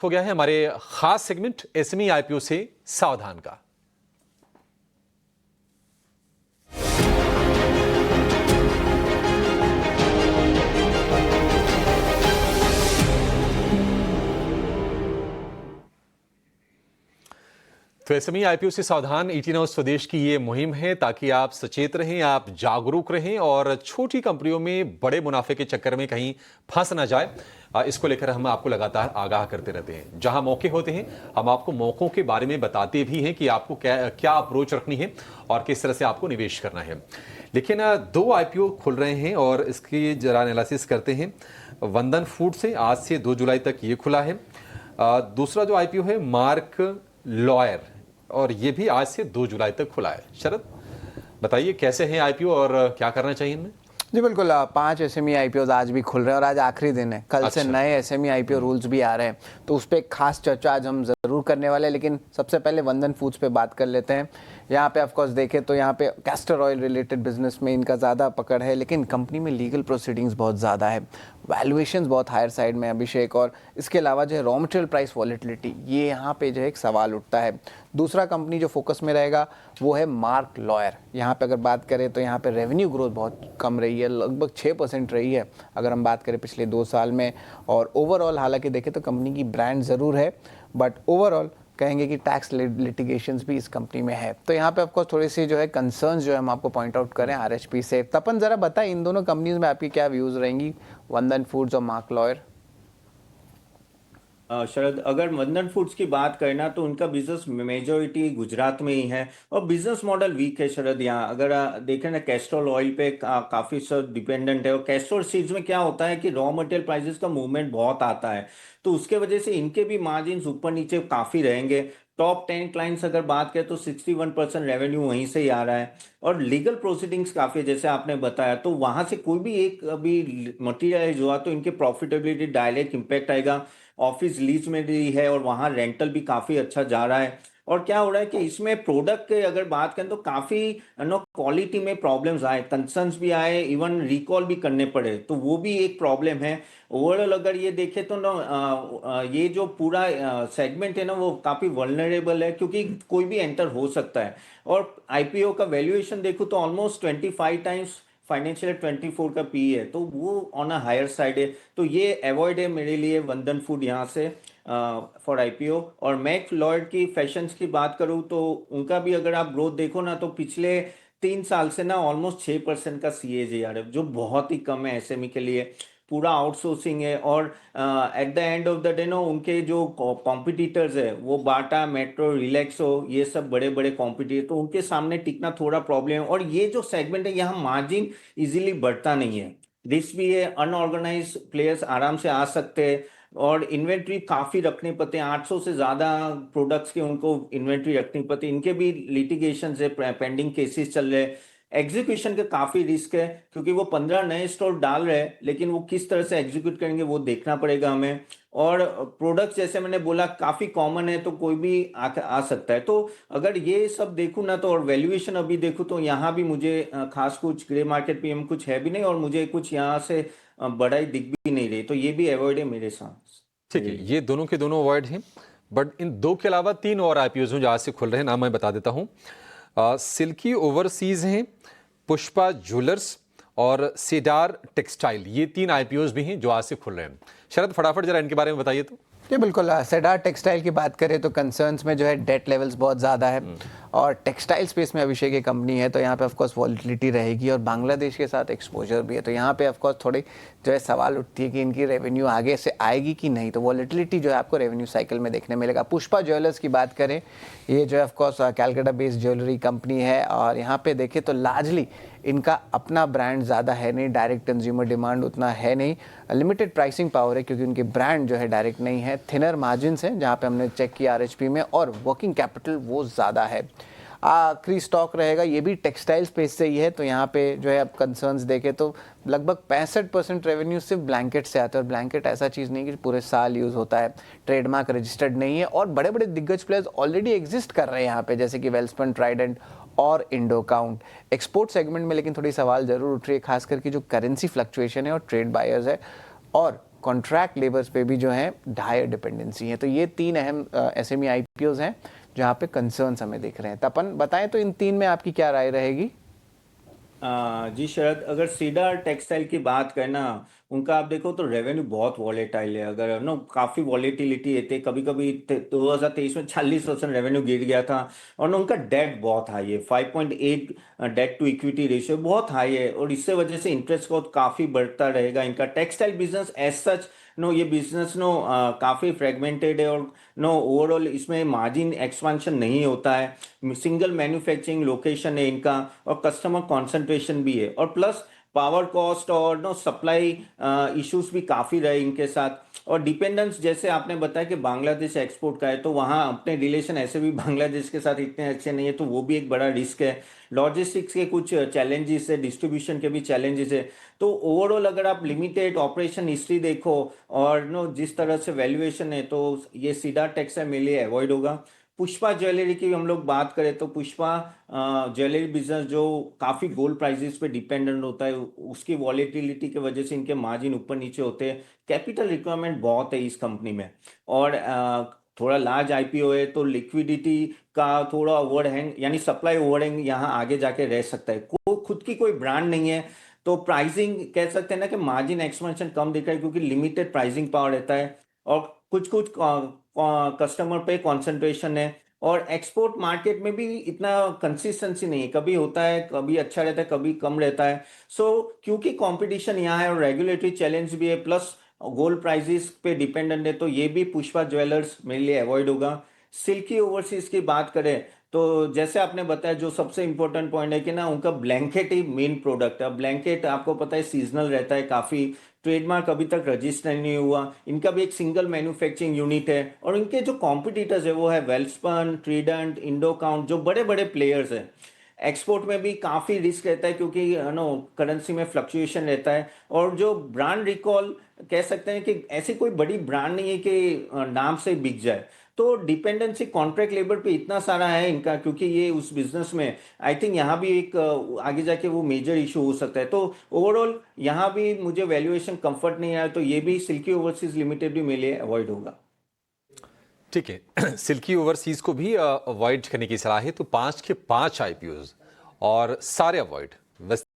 हो गया है हमारे खास सेगमेंट एसएमई आईपीओ से सावधान का। तो एसएमई आईपीओ से सावधान 18 स्वदेश की ये मुहिम है ताकि आप सचेत रहें, आप जागरूक रहें और छोटी कंपनियों में बड़े मुनाफे के चक्कर में कहीं फंस ना जाए। इसको लेकर हम आपको लगातार आगाह करते रहते हैं। जहां मौके होते हैं हम आपको मौकों के बारे में बताते भी हैं कि आपको क्या अप्रोच रखनी है और किस तरह से आपको निवेश करना है। लेकिन दो आईपीओ खुल रहे हैं और इसकी जरा एनालिसिस करते हैं। वंदन फूड से आज से 2 जुलाई तक ये खुला है। दूसरा जो आईपीओ है मार्क लॉयर, और ये भी आज से 2 जुलाई तक खुला है। शरद, बताइए कैसे हैं आईपीओ और क्या करना चाहिए इनमें? जी बिल्कुल, 5 एसएमई आईपीओ आज भी खुल रहे हैं और आज आखिरी दिन है। कल से नए एसएमई आईपीओ रूल्स भी आ रहे हैं, तो उस पर एक खास चर्चा आज हम जरूर करने वाले हैं। लेकिन सबसे पहले वंदन फूड्स पे बात कर लेते हैं। यहाँ पे ऑफ कोर्स देखें तो यहाँ पे कैस्टर ऑयल रिलेटेड बिजनेस में इनका ज़्यादा पकड़ है, लेकिन कंपनी में लीगल प्रोसीडिंग्स बहुत ज़्यादा है, वैल्यूएशंस बहुत हायर साइड में अभिषेक, और इसके अलावा जो है रॉ मटेरियल प्राइस वॉलेटिलिटी, ये यहाँ पे जो है एक सवाल उठता है। दूसरा कंपनी जो फोकस में रहेगा वो है मार्क लॉयर। यहाँ पे अगर बात करें तो यहाँ पे रेवेन्यू ग्रोथ बहुत कम रही है, लगभग 6% रही है अगर हम बात करें पिछले 2 साल में। और ओवरऑल हालांकि देखें तो कंपनी की ब्रांड ज़रूर है, बट ओवरऑल कहेंगे कि टैक्स लिटिगेशंस भी इस कंपनी में है। तो यहाँ पे आपको थोड़ी सी जो है कंसर्न्स जो है हम आपको पॉइंट आउट करें आरएचपी से। तपन जरा बताएं इन दोनों कंपनीज में आपकी क्या व्यूज रहेंगी, वंदन फूड्स और मार्क लॉयर? शरद, अगर वंदन फूड्स की बात करना तो उनका बिजनेस मेजोरिटी गुजरात में ही है और बिजनेस मॉडल वीक है। शरद, यहाँ अगर देखें ना, कैस्ट्रोल ऑयल पे काफी सब डिपेंडेंट है और कैस्ट्रोल सीड्स में क्या होता है कि रॉ मटेरियल प्राइसेस का मूवमेंट बहुत आता है, तो उसके वजह से इनके भी मार्जिन ऊपर नीचे काफी रहेंगे। टॉप 10 क्लाइंट्स अगर बात करें तो 61% रेवेन्यू वहीं से ही आ रहा है और लीगल प्रोसीडिंग्स काफी, जैसे आपने बताया, तो वहां से कोई भी एक अभी मटीरियलाइज हुआ तो इनके प्रॉफिटेबिलिटी डायरेक्ट इंपैक्ट आएगा। ऑफिस लीज में भी है और वहाँ रेंटल भी काफ़ी अच्छा जा रहा है। और क्या हो रहा है कि इसमें प्रोडक्ट के अगर बात करें तो काफ़ी नो क्वालिटी में प्रॉब्लम्स आए, कंसर्न्स भी आए, इवन रिकॉल भी करने पड़े, तो वो भी एक प्रॉब्लम है। ओवरऑल अगर ये देखें तो ना ये जो पूरा सेगमेंट है ना वो काफ़ी वल्नरेबल है क्योंकि कोई भी एंटर हो सकता है। और आईपीओ का वैल्यूएशन देखो तो ऑलमोस्ट 25 टाइम्स फाइनेंशियल 24 का पी है, तो वो ऑन अ हायर साइड है, तो ये अवॉइड है मेरे लिए वंदन फूड यहाँ से फॉर आईपीओ। और मैक लॉयड की फैशंस की बात करूँ तो उनका भी अगर आप ग्रोथ देखो ना तो पिछले 3 साल से ना ऑलमोस्ट 6% का CAGR है, जो बहुत ही कम है एसएमई के लिए। पूरा आउटसोर्सिंग है और at the end of the day no उनके जो कॉम्पिटिटर्स है वो बाटा, मेट्रो, रिलैक्सो, ये सब बड़े बड़े कॉम्पिटिटर, तो उनके सामने टिकना थोड़ा प्रॉब्लम है। और ये जो सेगमेंट है यहाँ मार्जिन इजीली बढ़ता नहीं है, रिस्क भी है, अनऑर्गेनाइज प्लेयर्स आराम से आ सकते हैं और इन्वेंट्री काफी रखनी पड़ती है। 800 से ज्यादा प्रोडक्ट्स के उनको इन्वेंट्री रखनी पड़ती है। इनके भी लिटिगेशन है, पेंडिंग केसेस चल रहे हैं। एग्जीक्यूशन का काफी रिस्क है क्योंकि वो 15 नए स्टोर डाल रहे हैं, लेकिन वो किस तरह से एग्जीक्यूट करेंगे वो देखना पड़ेगा हमें। और प्रोडक्ट्स जैसे मैंने बोला काफी कॉमन है, तो कोई भी आ सकता है। तो अगर ये सब देखूँ ना तो, और वैल्यूएशन अभी देखूँ तो यहाँ भी मुझे खास कुछ ग्रे मार्केट पीएम कुछ है भी नहीं और मुझे कुछ यहाँ से बढ़ाई दिख भी नहीं रही, तो ये भी अवॉइड है मेरे साथ। ठीक है, ये दोनों के दोनों अवॉइड हैं, बट इन 2 के अलावा 3 और आईपीओ जो आज से खुल रहे हैं, नाम मैं बता देता हूं। सिल्की ओवरसीज हैं, पुष्पा ज्वेलर्स और सेडार टेक्सटाइल, ये 3 आईपीओ भी हैं जो आज से खुल रहे हैं। शरद, फटाफट जरा इनके बारे में बताइए तो। जी बिल्कुल, सेडार टेक्सटाइल की बात करें तो कंसर्न्स में जो है डेट लेवल्स बहुत ज़्यादा है और टेक्सटाइल स्पेस में अभिषेक की कंपनी है, तो यहाँ पे ऑफकोर्स वॉलिटिलिटी रहेगी और बांग्लादेश के साथ एक्सपोजर भी है, तो यहाँ पे ऑफकोर्स थोड़ी जो है सवाल उठती है कि इनकी रेवेन्यू आगे से आएगी कि नहीं, तो वॉलिटिलिटी जो है आपको रेवेन्यू साइकिल में देखने मिलेगा। पुष्पा ज्वेलर्स की बात करें, ये जो है of course Calcutta based jewellery company है और यहाँ पे देखें तो लार्जली इनका अपना ब्रांड ज़्यादा है नहीं, डायरेक्ट कंज्यूमर डिमांड उतना है नहीं, लिमिटेड प्राइसिंग पावर है क्योंकि उनके ब्रांड जो है डायरेक्ट नहीं है, थिनर मार्जिन्स हैं जहाँ पे हमने चेक किया आरएचपी में, और वर्किंग कैपिटल वो ज़्यादा है। आखिरी स्टॉक रहेगा ये भी टेक्सटाइल स्पेस से ही है, तो यहाँ पे जो है अब कंसर्न्स देखें तो लगभग 65% रेवेन्यू सिर्फ ब्लैंकेट से आता है और ब्लैंकेट ऐसा चीज़ नहीं कि पूरे साल यूज़ होता है, ट्रेडमार्क रजिस्टर्ड नहीं है और बड़े बड़े दिग्गज प्लेयर्स ऑलरेडी एग्जिस्ट कर रहे हैं यहाँ पे, जैसे कि वेलस्पन, ट्राइडेंट और इंडो काउंट। एक्सपोर्ट सेगमेंट में लेकिन थोड़ी सवाल जरूर उठ रही है, खास करके जो करेंसी फ्लक्चुएशन है और ट्रेड बायर्स है और कॉन्ट्रैक्ट लेबर्स पे भी जो है हायर डिपेंडेंसी है। तो ये 3 अहम एसएमई आईपीओज हैं जहाँ पे कंसर्न्स हमें दिख रहे हैं। तपन बताएं तो इन 3 में आपकी क्या राय रहेगी? जी शरद, अगर सीडा टेक्सटाइल की बात करना, उनका आप देखो तो रेवेन्यू बहुत वॉलेटाइल है। अगर नो काफ़ी वॉलेटिलिटी है, कभी कभी 2023 में 40% रेवेन्यू गिर गया था। और ना उनका डेट बहुत हाई है, 5.8 डेट टू इक्विटी रेशियो बहुत हाई है, और इससे वजह से इंटरेस्ट कॉस्ट काफ़ी बढ़ता रहेगा। इनका textile business as such no, ये बिजनेस नो काफ़ी फ्रेगमेंटेड है, और नो ओवरऑल इसमें मार्जिन एक्सपांशन नहीं होता है। सिंगल मैन्युफैक्चरिंग लोकेशन है इनका, और कस्टमर कॉन्सेंट्रेशन भी है, और प्लस पावर कॉस्ट और नो सप्लाई इश्यूज भी काफ़ी रहे इनके साथ। और डिपेंडेंस जैसे आपने बताया कि बांग्लादेश एक्सपोर्ट का है, तो वहाँ अपने रिलेशन ऐसे भी बांग्लादेश के साथ इतने अच्छे नहीं है, तो वो भी एक बड़ा रिस्क है। लॉजिस्टिक्स के कुछ चैलेंजेस है, डिस्ट्रीब्यूशन के भी चैलेंजेस है। तो ओवरऑल अगर आप लिमिटेड ऑपरेशन हिस्ट्री देखो और नो जिस तरह से वैल्यूएशन है, तो ये सीधा टैक्स है मेरे लिए अवॉइड होगा। पुष्पा ज्वेलरी की हम लोग बात करें तो पुष्पा ज्वेलरी बिजनेस जो काफ़ी गोल्ड प्राइसेस पे डिपेंडेंट होता है, उसकी वॉलेटिलिटी की वजह से इनके मार्जिन ऊपर नीचे होते हैं। कैपिटल रिक्वायरमेंट बहुत है इस कंपनी में, और थोड़ा लार्ज आईपीओ है, तो लिक्विडिटी का थोड़ा ओवरहैंग यानी सप्लाई ओवरहैंग यहाँ आगे जाके रह सकता है। खुद की कोई ब्रांड नहीं है, तो प्राइसिंग कह सकते हैं ना कि मार्जिन एक्सपेंशन कम दिख रहा है, क्योंकि लिमिटेड प्राइसिंग पावर रहता है, और कुछ कुछ कस्टमर पे कंसंट्रेशन है। और एक्सपोर्ट मार्केट में भी इतना कंसिस्टेंसी नहीं है, कभी होता है, कभी अच्छा रहता है, कभी कम रहता है। क्योंकि कंपटीशन यहाँ है और रेगुलेटरी चैलेंज भी है, प्लस गोल्ड प्राइसेस पे डिपेंडेंट है, तो ये भी पुष्पा ज्वेलर्स मेरे लिए अवॉइड होगा। सिल्की ओवरसीज की बात करें तो जैसे आपने बताया, जो सबसे इंपॉर्टेंट पॉइंट है कि ना उनका ब्लैंकेट ही मेन प्रोडक्ट है। ब्लैंकेट आपको पता है सीजनल रहता है काफ़ी, ट्रेडमार्क अभी तक रजिस्टर नहीं हुआ। इनका भी एक सिंगल मैन्युफैक्चरिंग यूनिट है, और इनके जो कॉम्पिटिटर्स है वो है वेल्सपन, ट्रीडेंट, इंडोकाउंट, जो बड़े बड़े प्लेयर्स हैं। एक्सपोर्ट में भी काफ़ी रिस्क रहता है, क्योंकि नो करेंसी में फ्लक्चुएशन रहता है। और जो ब्रांड रिकॉल कह सकते हैं कि ऐसी कोई बड़ी ब्रांड नहीं है कि नाम से बिक जाए। तो डिपेंडेंसी कॉन्ट्रैक्ट लेबर पे इतना सारा है इनका, क्योंकि ये उस बिजनेस में आई थिंक यहाँ भी एक आगे जाके वो मेजर इशू हो सकता है। तो ओवरऑल यहाँ भी मुझे वैल्यूएशन कंफर्ट नहीं आया, तो ये भी सिल्की ओवरसीज लिमिटेड भी मेरे लिए अवॉइड होगा। ठीक है, सिल्की ओवरसीज को भी अवॉइड करने की सलाह है, तो 5 के 5 आईपीओज और सारे अवॉइड।